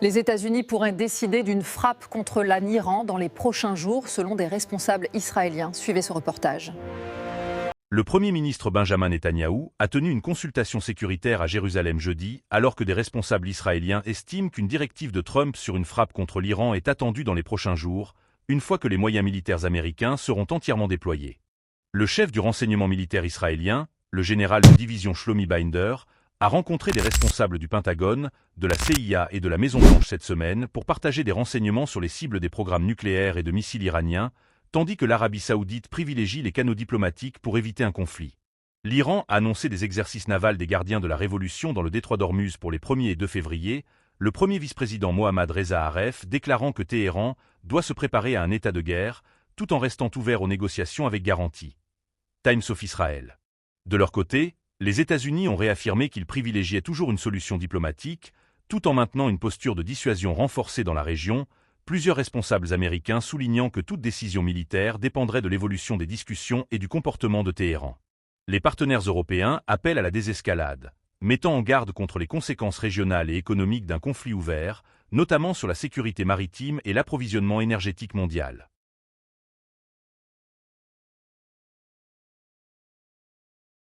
Les États-Unis pourraient décider d'une frappe contre l'Iran dans les prochains jours, selon des responsables israéliens. Suivez ce reportage. Le Premier ministre Benjamin Netanyahou a tenu une consultation sécuritaire à Jérusalem jeudi, alors que des responsables israéliens estiment qu'une directive de Trump sur une frappe contre l'Iran est attendue dans les prochains jours, une fois que les moyens militaires américains seront entièrement déployés. Le chef du renseignement militaire israélien, le général de division Shlomi Binder, a rencontré des responsables du Pentagone, de la CIA et de la Maison-Blanche cette semaine pour partager des renseignements sur les cibles des programmes nucléaires et de missiles iraniens, tandis que l'Arabie saoudite privilégie les canaux diplomatiques pour éviter un conflit. L'Iran a annoncé des exercices navals des gardiens de la Révolution dans le détroit d'Ormuz pour les 1er et 2 février, le premier vice-président Mohammad Reza Aref déclarant que Téhéran doit se préparer à un état de guerre, tout en restant ouvert aux négociations avec garantie. Times of Israel. De leur côté, les États-Unis ont réaffirmé qu'ils privilégiaient toujours une solution diplomatique, tout en maintenant une posture de dissuasion renforcée dans la région, plusieurs responsables américains soulignant que toute décision militaire dépendrait de l'évolution des discussions et du comportement de Téhéran. Les partenaires européens appellent à la désescalade, mettant en garde contre les conséquences régionales et économiques d'un conflit ouvert, notamment sur la sécurité maritime et l'approvisionnement énergétique mondial.